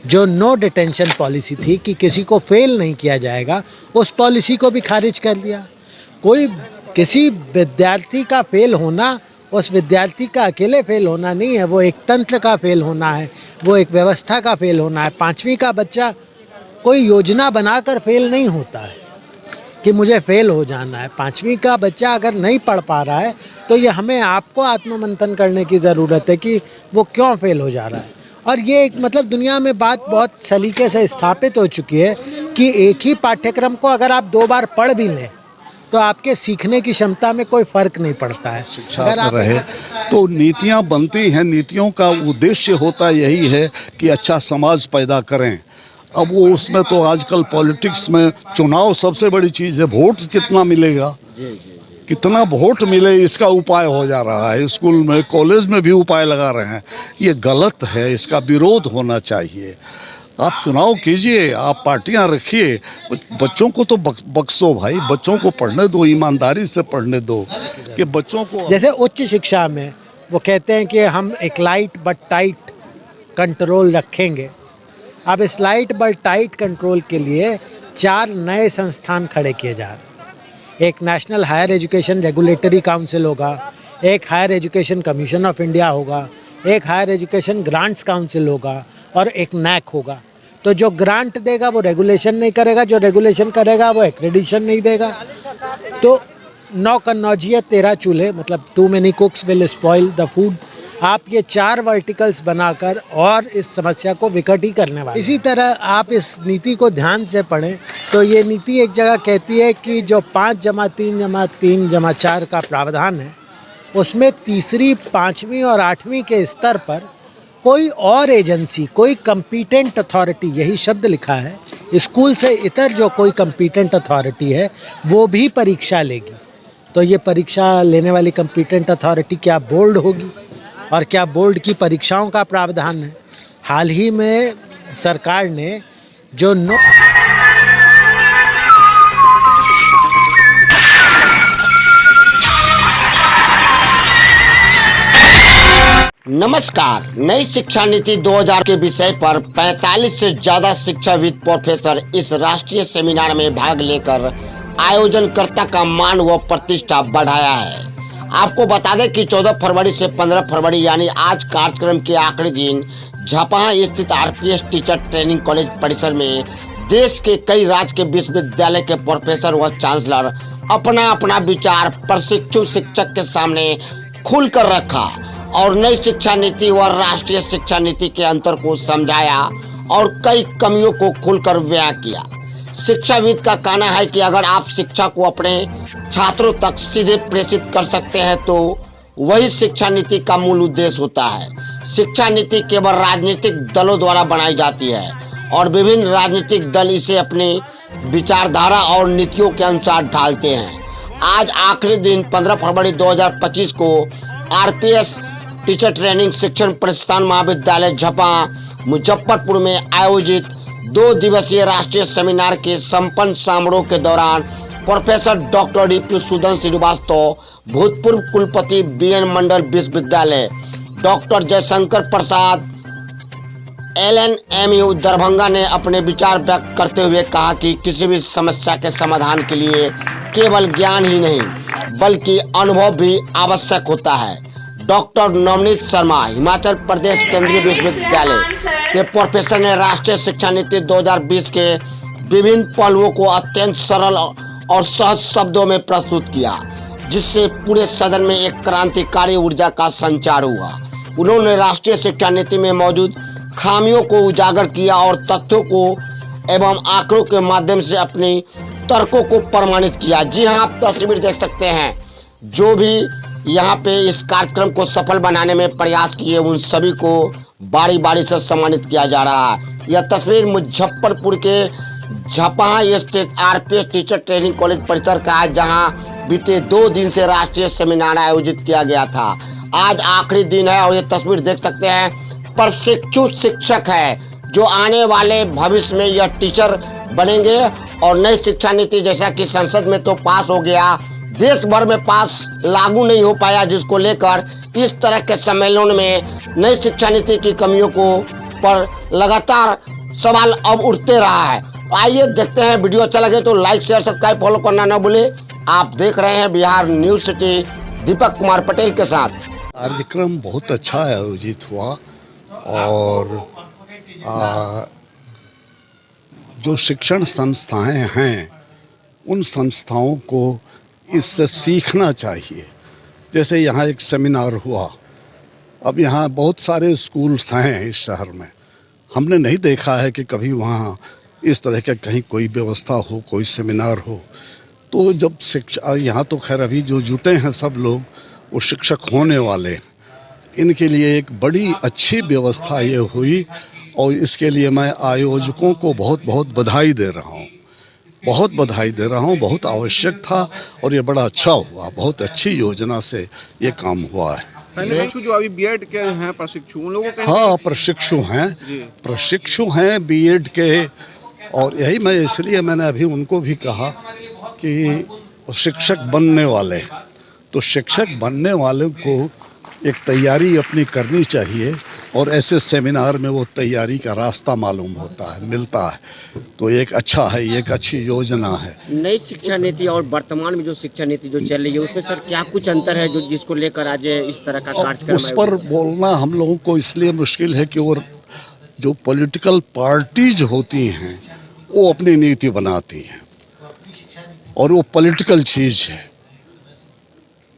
जो no detention policy थी कि किसी को फेल नहीं किया जाएगा, उस पॉलिसी को भी खारिज कर दिया। कोई किसी विद्यार्थी का फेल होना उस विद्यार्थी का अकेले फेल होना नहीं है, वो एक तंत्र का फेल होना है, वो एक व्यवस्था का फेल होना है। 5वीं का बच्चा कोई योजना बनाकर फेल नहीं होता है कि मुझे फेल हो जाना है। 5वीं का बच्चा अगर नहीं पढ़ पा रहा है तो ये हमें आपको आत्ममंथन करने की ज़रूरत है कि वो क्यों फेल हो जा रहा है। और ये एक मतलब दुनिया में बात बहुत सलीके से स्थापित हो चुकी है कि एक ही पाठ्यक्रम को अगर आप 2 बार पढ़ भी लें तो आपके सीखने की क्षमता में कोई फ़र्क नहीं पड़ता है। अगर आप रहे तो नीतियाँ बनती हैं, नीतियों का उद्देश्य होता यही है कि अच्छा समाज पैदा करें। अब वो उसमें तो आजकल पॉलिटिक्स में चुनाव सबसे बड़ी चीज़ है, वोट कितना मिलेगा, कितना वोट मिले इसका उपाय हो जा रहा है। स्कूल में कॉलेज में भी उपाय लगा रहे हैं, ये गलत है, इसका विरोध होना चाहिए। आप चुनाव कीजिए, आप पार्टियां रखिए, बच्चों को तो बख्शो भाई, बच्चों को पढ़ने दो, ईमानदारी से पढ़ने दो कि बच्चों को। जैसे उच्च शिक्षा में वो कहते हैं कि हम एक लाइट बट टाइट कंट्रोल रखेंगे। अब इस लाइट बट टाइट कंट्रोल के लिए 4 नए संस्थान खड़े किए जा रहे हैं। एक national higher education regulatory council होगा, एक higher education commission of India होगा, एक हायर एजुकेशन ग्रांट्स काउंसिल होगा और एक नैक होगा। तो जो ग्रांट देगा वो रेगुलेशन नहीं करेगा, जो रेगुलेशन करेगा वो एक्रेडिशन नहीं देगा। तो 9 कन्नौजियत 13 चूल्हे, मतलब too many cooks will spoil the food. आप ये 4 वर्टिकल्स बनाकर और इस समस्या को विकट ही करने वाले। इसी तरह आप इस नीति को ध्यान से पढ़ें तो ये नीति एक जगह कहती है कि जो 5+3+3+4 का प्रावधान है उसमें तीसरी, 5वीं और 8वीं के स्तर पर कोई और एजेंसी, कोई कंपीटेंट अथॉरिटी, यही शब्द लिखा है, स्कूल से इतर जो कोई कंपीटेंट अथॉरिटी है वो भी परीक्षा लेगी। तो ये परीक्षा लेने वाली कंपीटेंट अथॉरिटी क्या बोर्ड होगी? और क्या बोर्ड की परीक्षाओं का प्रावधान है? हाल ही में सरकार ने जो नमस्कार। नई शिक्षा नीति 2000 के विषय पर 45 से ज्यादा शिक्षाविद प्रोफेसर इस राष्ट्रीय सेमिनार में भाग लेकर आयोजनकर्ता का मान व प्रतिष्ठा बढ़ाया है। आपको बता दें कि 14 फरवरी से 15 फरवरी यानी आज कार्यक्रम के आखिरी दिन झापा स्थित आरपीएस टीचर ट्रेनिंग कॉलेज परिसर में देश के कई राज्य के विश्वविद्यालय के प्रोफेसर व चांसलर अपना अपना विचार प्रशिक्षु शिक्षक के सामने खुलकर रखा और नई शिक्षा नीति व राष्ट्रीय शिक्षा नीति के अंतर को समझाया और कई कमियों को खुलकर बयां किया। शिक्षाविद का कहना है कि अगर आप शिक्षा को अपने छात्रों तक सीधे प्रेषित कर सकते हैं तो वही शिक्षा नीति का मूल उद्देश्य होता है। शिक्षा नीति केवल राजनीतिक दलों द्वारा बनाई जाती है और विभिन्न राजनीतिक दल इसे अपनी विचारधारा और नीतियों के अनुसार ढालते हैं। आज आखिरी दिन 15 फरवरी 2025 को आरपीएस टीचर ट्रेनिंग शिक्षण प्रतिष्ठान महाविद्यालय झापा मुजफ्फरपुर में आयोजित 2 दिवसीय राष्ट्रीय सेमिनार के संपन्न समारोह के दौरान professor doctor DP Sudan Srivastava, भूतपूर्व कुलपति बीएन मंडल विश्वविद्यालय, डॉक्टर जयशंकर प्रसाद एलएनएमयू दरभंगा ने अपने विचार व्यक्त करते हुए कहा कि किसी भी समस्या के समाधान के लिए केवल ज्ञान ही नहीं बल्कि अनुभव भी आवश्यक होता है। डॉक्टर नवनीत शर्मा, हिमाचल प्रदेश केंद्रीय विश्वविद्यालय के प्रोफेसर ने राष्ट्रीय शिक्षा नीति 2020 के विभिन्न पहलुओं को अत्यंत सरल और सहज शब्दों में प्रस्तुत किया, जिससे पूरे सदन में एक क्रांतिकारी ऊर्जा का संचार हुआ। उन्होंने राष्ट्रीय शिक्षा नीति में मौजूद खामियों को उजागर किया और तथ्यों को एवं आंकड़ों के माध्यम से अपने तर्कों को प्रमाणित किया। जी हाँ, आप तस्वीर देख सकते हैं। जो भी यहाँ पे इस कार्यक्रम को सफल बनाने में प्रयास किए उन सभी को बारी बारी से सम्मानित किया जा रहा है। यह तस्वीर मुजफ्फरपुर के झापा स्थित आरपीएस टीचर ट्रेनिंग कॉलेज परिसर का है, जहाँ बीते 2 दिन से राष्ट्रीय सेमिनार आयोजित किया गया था। आज आखिरी दिन है और ये तस्वीर देख सकते हैं। प्रशिक्षु शिक्षक है जो आने वाले भविष्य में यह टीचर बनेंगे और नई शिक्षा नीति जैसा कि संसद में तो पास हो गया, देश भर में पास लागू नहीं हो पाया, जिसको लेकर इस तरह के सम्मेलन में नई शिक्षा नीति की कमियों को पर लगातार सवाल अब उठते रहा है। आइए देखते हैं, वीडियो अच्छा लगे तो लाइक शेयर सब्सक्राइब फॉलो करना न भूले। आप देख रहे हैं बिहार न्यूज सिटी, दीपक कुमार पटेल के साथ। कार्यक्रम बहुत अच्छा आयोजित हुआ और जो शिक्षण संस्थाएं हैं उन संस्थाओं को इससे सीखना चाहिए। जैसे यहाँ एक सेमिनार हुआ, अब यहाँ बहुत सारे स्कूल्स हैं इस शहर में, हमने नहीं देखा है कि कभी वहाँ इस तरह का कहीं कोई व्यवस्था हो, कोई सेमिनार हो। तो जब शिक्षा, यहाँ तो खैर अभी जो जुटे हैं सब लोग वो शिक्षक होने वाले, इनके लिए एक बड़ी अच्छी व्यवस्था ये हुई और इसके लिए मैं आयोजकों को बहुत बहुत बधाई दे रहा हूँ, बहुत बधाई दे रहा हूँ। बहुत आवश्यक था और ये बड़ा अच्छा हुआ, बहुत अच्छी योजना से ये काम हुआ है। पहले जो अभी बीएड के हैं प्रशिक्षु, उन लोगों के हाँ, प्रशिक्षु हैं बीएड के, और यही मैं इसलिए मैंने अभी उनको भी कहा कि शिक्षक बनने वाले, तो शिक्षक बनने वाले को एक तैयारी अपनी करनी चाहिए और ऐसे सेमिनार में वो तैयारी का रास्ता मालूम होता है, मिलता है। तो एक अच्छा है, एक अच्छी योजना है। नई शिक्षा नीति और वर्तमान में जो शिक्षा नीति जो चल रही है उसमें सर क्या कुछ अंतर है जो जिसको लेकर आज इस तरह का कार्यक्रम उस पर बोलना हम लोगों को इसलिए मुश्किल है कि वो जो पॉलिटिकल पार्टीज होती हैं वो अपनी नीति बनाती हैं और वो पॉलिटिकल चीज़ है,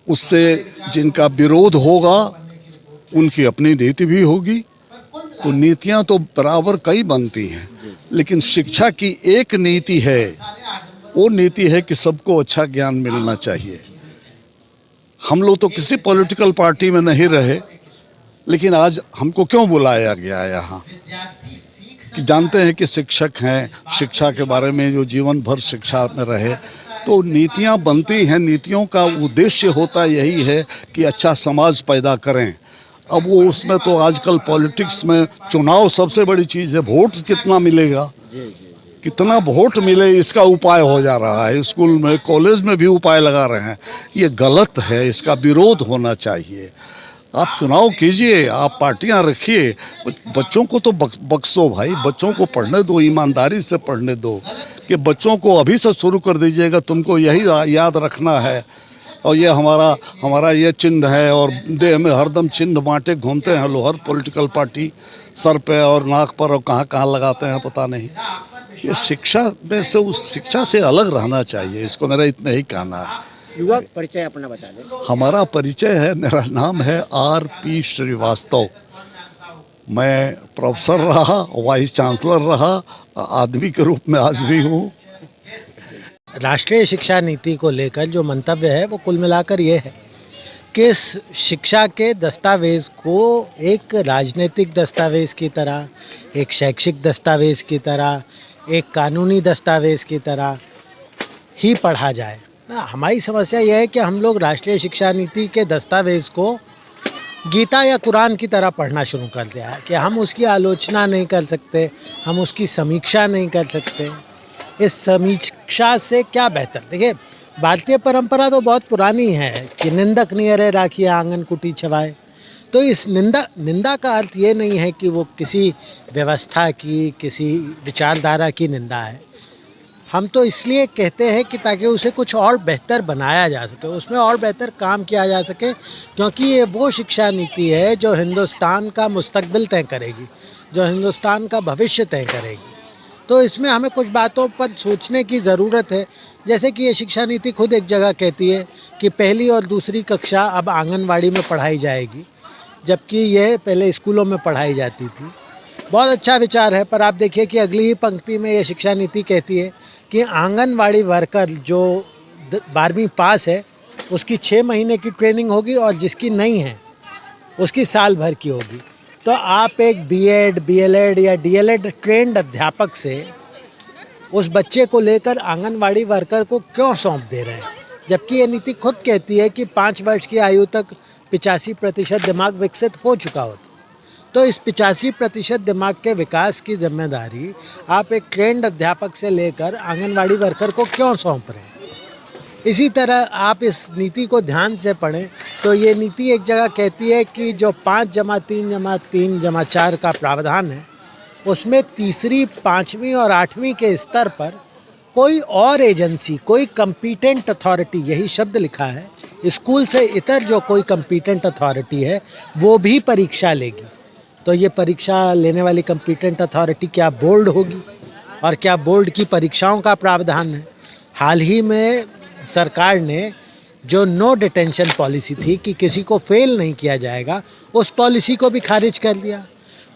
उससे जिनका विरोध होगा उनकी अपनी नीति भी होगी। तो नीतियां तो बराबर कई बनती हैं, लेकिन शिक्षा की एक नीति है, वो नीति है कि सबको अच्छा ज्ञान मिलना चाहिए। हम लोग तो किसी पॉलिटिकल पार्टी में नहीं रहे, लेकिन आज हमको क्यों बुलाया गया यहाँ कि जानते हैं कि शिक्षक हैं, शिक्षा के बारे में जो जीवन भर शिक्षा में रहे, तो नीतियाँ बनती हैं। नीतियों का उद्देश्य होता यही है कि अच्छा समाज पैदा करें। अब वो उसमें तो आजकल पॉलिटिक्स में चुनाव सबसे बड़ी चीज़ है, वोट कितना मिलेगा, कितना वोट मिले इसका उपाय हो जा रहा है। स्कूल में, कॉलेज में भी उपाय लगा रहे हैं, ये गलत है, इसका विरोध होना चाहिए। आप चुनाव कीजिए, आप पार्टियां रखिए, बच्चों को तो बख्शो भाई, बच्चों को पढ़ने दो, ईमानदारी से पढ़ने दो। कि बच्चों को अभी से शुरू कर दीजिएगा, तुमको यही याद रखना है और ये हमारा ये चिन्ह है, और देह में हरदम चिन्ह बांटे घूमते हैं लोग, हर पॉलिटिकल पार्टी सर पे और नाक पर और कहाँ कहाँ लगाते हैं पता नहीं। ये शिक्षा में से, उस शिक्षा से अलग रहना चाहिए, इसको मेरा इतना ही कहना है। युवा परिचय अपना बता दें। हमारा परिचय है, मेरा नाम है आर.पी. श्रीवास्तव। मैं प्रोफेसर रहा, वाइस चांसलर रहा, आदमी के रूप में आज भी हूँ। राष्ट्रीय शिक्षा नीति को लेकर जो मंतव्य है वो कुल मिलाकर ये है कि इस शिक्षा के दस्तावेज़ को एक राजनीतिक दस्तावेज़ की तरह, एक शैक्षिक दस्तावेज़ की तरह, एक कानूनी दस्तावेज़ की तरह ही पढ़ा जाए ना। हमारी समस्या यह है कि हम लोग राष्ट्रीय शिक्षा नीति के दस्तावेज़ को गीता या कुरान की तरह पढ़ना शुरू कर दिया है कि हम उसकी आलोचना नहीं कर सकते, हम उसकी समीक्षा नहीं कर सकते। इस समीक्षा से क्या बेहतर, देखिए भारतीय परंपरा तो बहुत पुरानी है कि निंदक नियरे राखिए आंगन कुटी छवाए। तो इस निंदा का अर्थ ये नहीं है कि वो किसी व्यवस्था की, किसी विचारधारा की निंदा है। हम तो इसलिए कहते हैं कि ताकि उसे कुछ और बेहतर बनाया जा सके, उसमें और बेहतर काम किया जा सके, क्योंकि ये वो शिक्षा नीति है जो हिंदुस्तान का मुस्तकबिल तय करेगी, जो हिंदुस्तान का भविष्य तय करेगी। तो इसमें हमें कुछ बातों पर सोचने की ज़रूरत है। जैसे कि ये शिक्षा नीति खुद एक जगह कहती है कि पहली और दूसरी कक्षा अब आंगनवाड़ी में पढ़ाई जाएगी, जबकि ये पहले स्कूलों में पढ़ाई जाती थी। बहुत अच्छा विचार है, पर आप देखिए कि अगली ही पंक्ति में ये शिक्षा नीति कहती है कि आंगनवाड़ी वर्कर जो 12वीं पास है उसकी 6 महीने की ट्रेनिंग होगी और जिसकी नहीं है उसकी साल भर की होगी। तो आप एक बीएड, बीएलएड या डीएलएड ट्रेंड अध्यापक से उस बच्चे को लेकर आंगनवाड़ी वर्कर को क्यों सौंप दे रहे हैं, जबकि ये नीति खुद कहती है कि 5 वर्ष की आयु तक 85% दिमाग विकसित हो चुका होता। तो इस 85% दिमाग के विकास की जिम्मेदारी आप एक ट्रेंड अध्यापक से लेकर आंगनवाड़ी वर्कर को क्यों सौंप रहे हैं। इसी तरह आप इस नीति को ध्यान से पढ़ें तो ये नीति एक जगह कहती है कि जो 5+3+3+4 का प्रावधान है उसमें तीसरी, पाँचवीं और आठवीं के स्तर पर कोई और एजेंसी, कोई कंपीटेंट अथॉरिटी, यही शब्द लिखा है, स्कूल से इतर जो कोई कंपीटेंट अथॉरिटी है वो भी परीक्षा लेगी। तो ये परीक्षा लेने वाली कंपीटेंट अथॉरिटी क्या बोर्ड होगी, और क्या बोर्ड की परीक्षाओं का प्रावधान है? हाल ही में सरकार ने जो नो डिटेंशन पॉलिसी थी कि किसी को फेल नहीं किया जाएगा, उस पॉलिसी को भी खारिज कर दिया।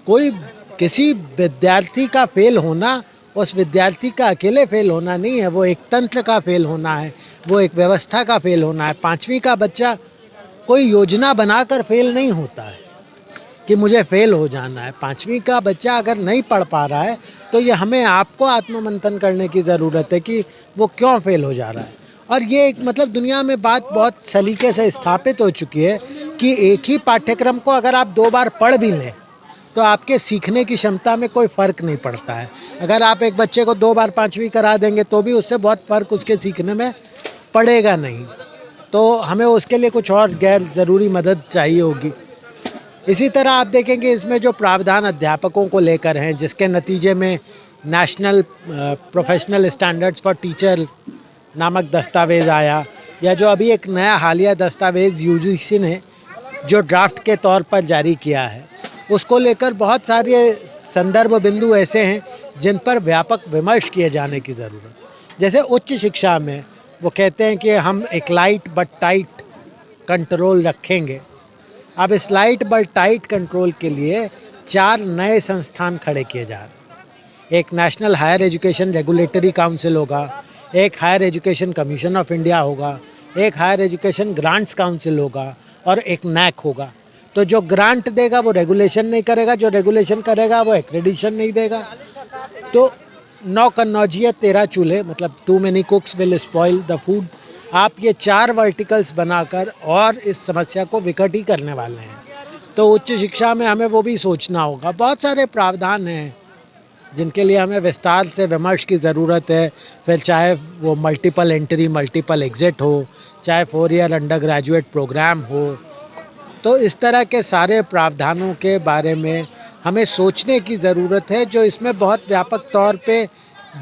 कोई किसी विद्यार्थी का फेल होना उस विद्यार्थी का अकेले फेल होना नहीं है, वो एक तंत्र का फेल होना है, वो एक व्यवस्था का फेल होना है। पाँचवीं का बच्चा कोई योजना बनाकर फेल नहीं होता है कि मुझे फेल हो जाना है। पाँचवीं का बच्चा अगर नहीं पढ़ पा रहा है तो ये हमें आपको आत्ममंथन करने की ज़रूरत है कि वो क्यों फेल हो जा रहा है। और ये एक मतलब दुनिया में बात बहुत सलीके से स्थापित हो चुकी है कि एक ही पाठ्यक्रम को अगर आप 2 बार पढ़ भी लें तो आपके सीखने की क्षमता में कोई फ़र्क नहीं पड़ता है। अगर आप एक बच्चे को 2 बार पाँचवीं करा देंगे तो भी उससे बहुत फ़र्क उसके सीखने में पड़ेगा नहीं। तो हमें उसके लिए कुछ और गैर ज़रूरी मदद चाहिए होगी। इसी तरह आप देखेंगे इसमें जो प्रावधान अध्यापकों को लेकर हैं, जिसके नतीजे में national professional standards for teacher नामक दस्तावेज़ आया, या जो अभी एक नया हालिया दस्तावेज़ यूजीसी ने जो ड्राफ्ट के तौर पर जारी किया है, उसको लेकर बहुत सारे संदर्भ बिंदु ऐसे हैं जिन पर व्यापक विमर्श किए जाने की ज़रूरत। जैसे उच्च शिक्षा में वो कहते हैं कि हम एक लाइट बट टाइट कंट्रोल रखेंगे। अब इस लाइट बट टाइट कंट्रोल के लिए 4 नए संस्थान खड़े किए जा रहे हैं। एक national higher education regulatory council होगा, एक higher education commission of India होगा, एक हायर एजुकेशन ग्रांट्स काउंसिल होगा और एक नैक होगा। तो जो ग्रांट देगा वो रेगुलेशन नहीं करेगा, जो रेगुलेशन करेगा वो एक्रेडिशन नहीं देगा। तो 9 कन्नौजिया 13 चूल्हे, मतलब too many cooks will spoil the food. आप ये 4 वर्टिकल्स बनाकर और इस समस्या को विकट ही करने वाले हैं। तो उच्च शिक्षा में हमें वो भी सोचना होगा। बहुत सारे प्रावधान हैं जिनके लिए हमें विस्तार से विमर्श की ज़रूरत है। फिर चाहे वो मल्टीपल एंट्री मल्टीपल एग्ज़िट हो, चाहे 4 ईयर अंडर ग्रेजुएट प्रोग्राम हो, तो इस तरह के सारे प्रावधानों के बारे में हमें सोचने की ज़रूरत है, जो इसमें बहुत व्यापक तौर पे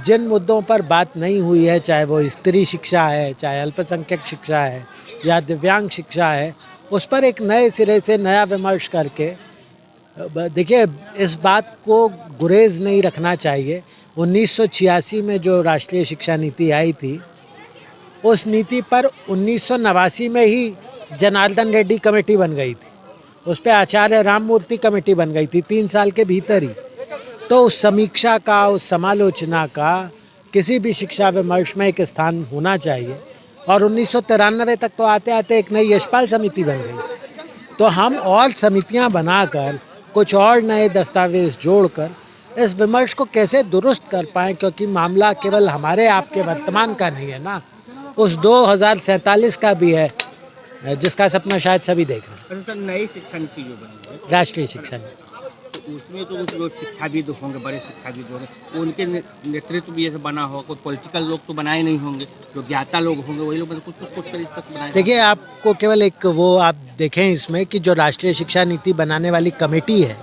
जिन मुद्दों पर बात नहीं हुई है, चाहे वो स्त्री शिक्षा है, चाहे अल्पसंख्यक शिक्षा है या दिव्यांग शिक्षा है, उस पर एक नए सिरे से नया विमर्श करके देखिए, इस बात को गुरेज नहीं रखना चाहिए। 1986 में जो राष्ट्रीय शिक्षा नीति आई थी, उस नीति पर 1989 में ही जनार्दन रेड्डी कमेटी बन गई थी, उस पर आचार्य राममूर्ति कमेटी बन गई थी 3 साल के भीतर ही। तो उस समीक्षा का, उस समालोचना का किसी भी शिक्षा विमर्श में एक स्थान होना चाहिए। और 1993 तक तो आते आते एक नई यशपाल समिति बन गई। तो हम और समितियां बनाकर कुछ और नए दस्तावेज जोड़कर इस विमर्श को कैसे दुरुस्त कर पाएँ, क्योंकि मामला केवल हमारे आपके वर्तमान का नहीं है ना, उस 2047 का भी है, जिसका सपना शायद सभी देख रहे हैं। सर, नई शिक्षा नीति जो बनी है, राष्ट्रीय शिक्षा नीति, तो उसमें तो जो शिक्षाविद होंगे, बड़े शिक्षाविद होंगे, उनके नेतृत्व भी ऐसे बना होगा। कोई पॉलिटिकल लोग तो बनाए नहीं होंगे, जो ज्ञाता लोग होंगे वही लोग कुछ कर इस तक बनाए। देखिए, आपको केवल एक वो आप देखें इसमें कि जो राष्ट्रीय शिक्षा नीति बनाने वाली कमेटी है,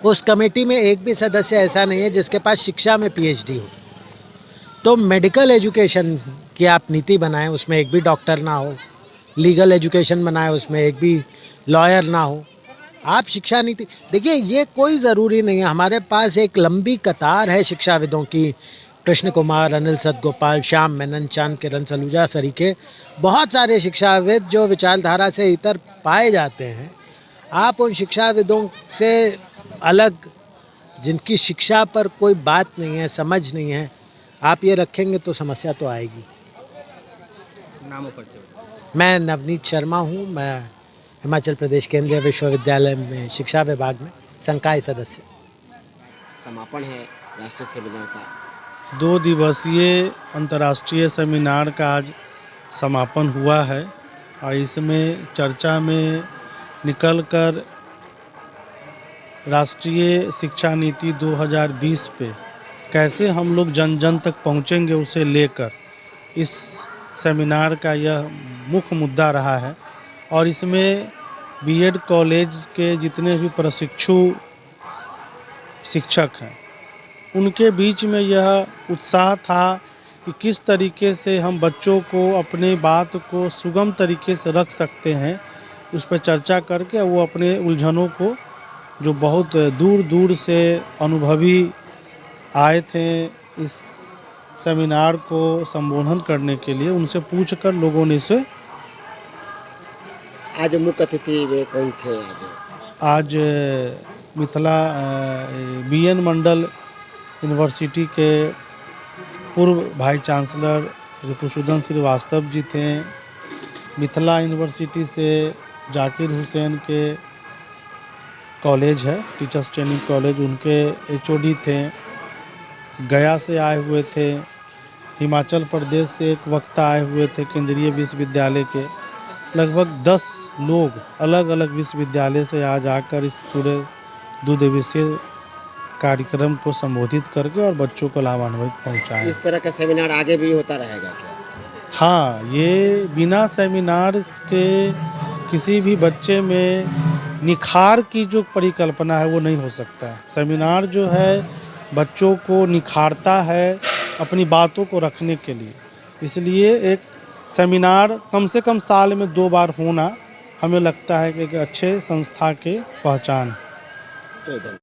उस कमेटी में एक भी सदस्य ऐसा नहीं है जिसके पास शिक्षा में PhD हो। तो मेडिकल एजुकेशन की आप नीति बनाएं, उसमें एक भी डॉक्टर ना हो। लीगल एजुकेशन बनाएं, उसमें एक भी लॉयर ना हो। आप शिक्षा नीति देखिए, ये कोई ज़रूरी नहीं है। हमारे पास एक लंबी कतार है शिक्षाविदों की, कृष्ण कुमार, अनिल सतगोपाल, श्याम मेनन, चांद किरण सलूजा सरीके, बहुत सारे शिक्षाविद जो विचारधारा से इतर पाए जाते हैं। आप उन शिक्षाविदों से अलग, जिनकी शिक्षा पर कोई बात नहीं है, समझ नहीं है, आप ये रखेंगे तो समस्या तो आएगी। नामों पर मैं नवनीत शर्मा हूँ। मैं हिमाचल प्रदेश केंद्रीय विश्वविद्यालय में शिक्षा विभाग में संकाय सदस्य। समापन है राष्ट्रीय सेमिनार का। 2 दिवसीय अंतर्राष्ट्रीय सेमिनार का आज समापन हुआ है और इसमें चर्चा में निकलकर राष्ट्रीय शिक्षा नीति 2020 पे कैसे हम लोग जन जन तक पहुंचेंगे, उसे लेकर इस सेमिनार का यह मुख्य मुद्दा रहा है। और इसमें बीएड कॉलेज के जितने भी प्रशिक्षु शिक्षक हैं उनके बीच में यह उत्साह था कि किस तरीके से हम बच्चों को अपने बात को सुगम तरीके से रख सकते हैं, उस पर चर्चा करके वो अपने उलझनों को, जो बहुत दूर दूर से अनुभवी आए थे इस सेमिनार को संबोधन करने के लिए, उनसे पूछकर लोगों ने इसे आज मुख्य अतिथि में कौन थे? आज मिथिला BN मंडल यूनिवर्सिटी के पूर्व वाइस चांसलर रिपुसूदन श्रीवास्तव जी थे। मिथिला यूनिवर्सिटी से जाकिर हुसैन के कॉलेज है, टीचर्स ट्रेनिंग कॉलेज, उनके HOD थे। गया से आए हुए थे। हिमाचल प्रदेश से एक वक्ता आए हुए थे केंद्रीय विश्वविद्यालय के। लगभग 10 लोग अलग अलग विश्वविद्यालय से आज आकर इस पूरे 2 दिवसीय कार्यक्रम को संबोधित करके और बच्चों को लाभान्वित पहुंचाया। इस तरह का सेमिनार आगे भी होता रहेगा क्या? हाँ, ये बिना सेमिनार के किसी भी बच्चे में निखार की जो परिकल्पना है वो नहीं हो सकता है। सेमिनार जो है बच्चों को निखारता है अपनी बातों को रखने के लिए। इसलिए एक सेमिनार कम से कम साल में 2 बार होना हमें लगता है कि एक अच्छे संस्था के पहचान है।